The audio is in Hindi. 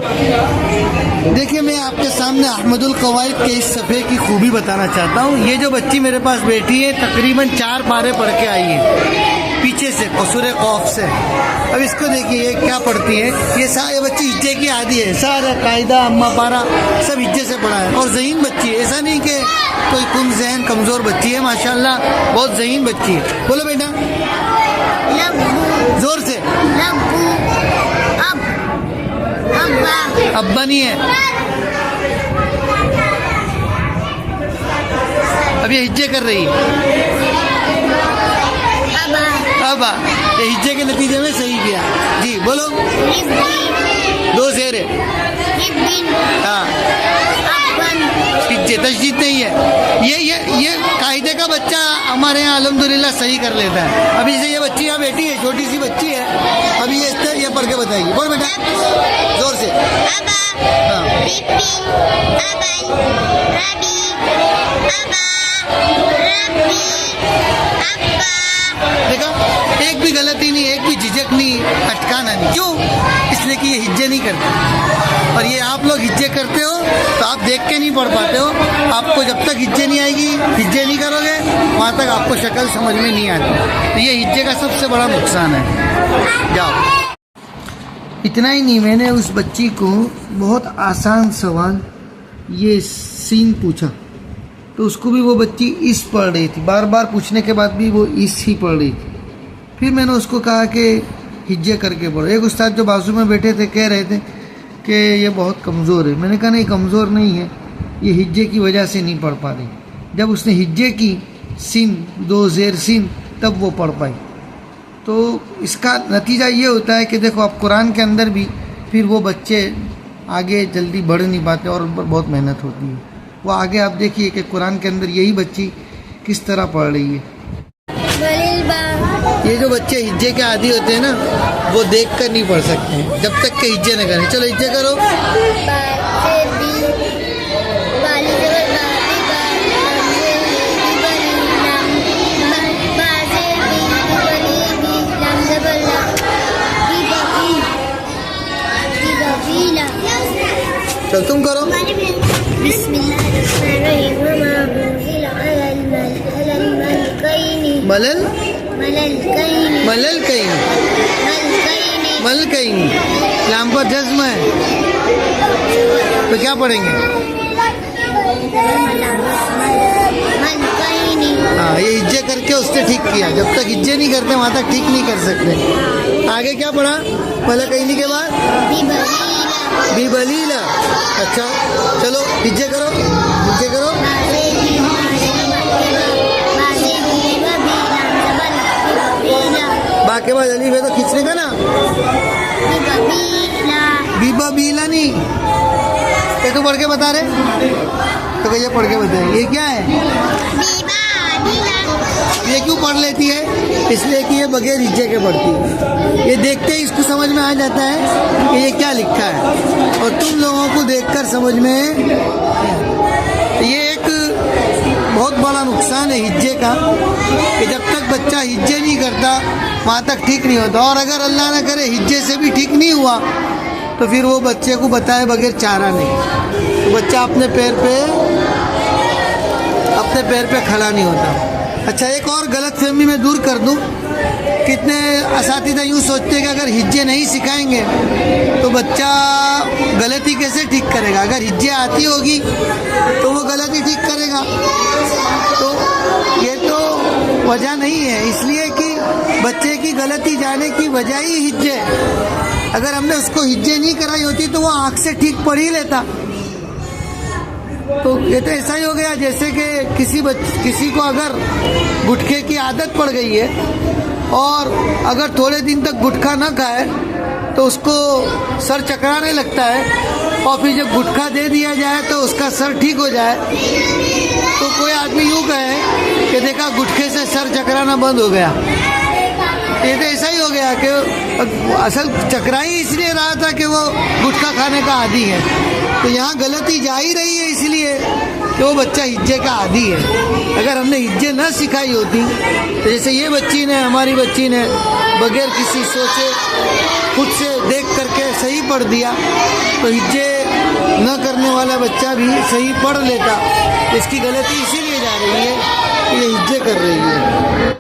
देखिए, मैं आपके सामने अहमदुल कवायद के इस सफ़े की खूबी बताना चाहता हूँ। ये जो बच्ची मेरे पास बैठी है तकरीबन 4 पारे पढ़ के आई है पीछे से, कसूरे खौफ से। अब इसको देखिए ये क्या पढ़ती है। ये बच्ची हिज्जे की आदी है, सारा कायदा अम्मा पारा सब हिज्जे से पढ़ा है और ज़हीन बच्ची है। ऐसा नहीं कि कोई कुम ज़हन कमज़ोर बच्ची है, माशाल्लाह बहुत ज़हीन बच्ची है। बोलो बेटा जोर से। अब्बा नहीं है, अब ये हिज्जे कर रही है। अब ये हिज्जे के नतीजे में सही किया जी। बोलो 2 शेर है। हाँ, हिज्जे तशदीद नहीं है। ये कायदे का बच्चा हमारे यहाँ अल्हम्दुलिल्लाह सही कर लेता है। अभी से ये बच्ची यहाँ बैठी है, छोटी सी बच्ची है। अभी ये पढ़ के बताएगी। बोल बेटा जोर से। देखा, एक भी गलती नहीं, एक भी झिझक नहीं, अटकाना नहीं। क्यों? इसलिए कि ये हिज्जे नहीं करते। और ये आप लोग हिज्जे करते हो तो आप देख के नहीं पढ़ पाते हो। आपको जब तक हिज्जे नहीं आएगी, हिज्जे नहीं करोगे, वहाँ तक आपको शक्ल समझ में नहीं आती। तो ये हिज्जे का सबसे बड़ा नुकसान है। जाओ। इतना ही नहीं, मैंने उस बच्ची को बहुत आसान सवाल ये सीन पूछा तो उसको भी वो बच्ची इस पढ़ रही थी। बार बार पूछने के बाद भी वो इस ही पढ़ रही थी। फिर मैंने उसको कहा कि हिज्जे करके पढ़ो। एक उस्ताद जो बाजू में बैठे थे कह रहे थे कि ये बहुत कमज़ोर है। मैंने कहा नहीं, कमज़ोर नहीं है, ये हिज्जे की वजह से नहीं पढ़ पा रही। जब उसने हिज्जे की सिन 2 ज़ेर सिन तब वो पढ़ पाई। तो इसका नतीजा ये होता है कि देखो अब कुरान के अंदर भी फिर वो बच्चे आगे जल्दी बढ़ नहीं पाते और उन पर बहुत मेहनत होती है। वो आगे आप देखिए कि कुरान के अंदर यही बच्ची किस तरह पढ़ रही है। ये जो बच्चे हिज्जे के आदी होते हैं ना, वो देख कर नहीं पढ़ सकते हैं जब तक के हिज्जे न करें। चलो हिज्जे करो। चल तुम करो। मलकैनी लाम पर जज्म है तो क्या पढ़ेंगे? हाँ, ये हिज्जे करके उसने ठीक किया। जब तक हिज्जे नहीं करते वहाँ तक ठीक नहीं कर सकते। आगे क्या पढ़ा? मलकैनी के बाद बिबलीला। अच्छा चलो हिज्जे करो, हिज्जे करो। बाके बाद अलीफ है तो खींचने का ना। बीबा बीला नहीं, ये तो पढ़ के बता रहे तो ये पढ़ के बताए। ये क्या है? ये क्यों पढ़ लेती है? इसलिए कि ये बगैर हिज्जे के पढ़ती है। ये देखते ही इसको समझ में आ जाता है कि ये क्या लिखा है। और तुम लोगों को देखकर समझ में, ये एक बहुत बड़ा नुकसान है हिज्जे का कि जब तक बच्चा हिज्जे नहीं करता वहाँ तक ठीक नहीं होता। और अगर अल्लाह ना करे हिज्जे से भी ठीक नहीं हुआ तो फिर वो बच्चे को बताए बगैर चारा नहीं। तो बच्चा अपने पैर पे खड़ा नहीं होता। अच्छा, एक और गलत फहमी मैं दूर कर दूं। कितने असातिज़ा यूँ सोचते हैं कि अगर हिज्जे नहीं सिखाएंगे तो बच्चा गलती कैसे ठीक करेगा। अगर हिज्जे आती होगी तो वो गलती ठीक करेगा। तो ये तो वजह नहीं है, इसलिए कि बच्चे की गलती जाने की वजह ही हिज्जे। अगर हमने उसको हिज्जे नहीं कराई होती तो वो आँख से ठीक पढ़ ही लेता। तो ये तो ऐसा ही हो गया जैसे कि किसी को अगर गुटखे की आदत पड़ गई है और अगर थोड़े दिन तक गुटखा ना खाए तो उसको सर चकराने लगता है और फिर जब गुटखा दे दिया जाए तो उसका सर ठीक हो जाए। तो कोई आदमी यूँ कहे कि देखा गुटखे से सर चकराना बंद हो गया। ये तो ऐसा ही हो गया कि असल चकरा ही इसलिए रहा था कि वो गुटखा खाने का आदी है। तो यहाँ गलती जा ही रही है इसलिए कि वो बच्चा हिज्जे का आदी है। अगर हमने हिज्जे न सिखाई होती तो जैसे ये बच्ची ने, हमारी बच्ची ने बगैर किसी सोचे खुद से देख करके सही पढ़ दिया तो हिज्जे न करने वाला बच्चा भी सही पढ़ लेता। इसकी गलती इसीलिए जा रही है कि ये हिज्जे कर रही है।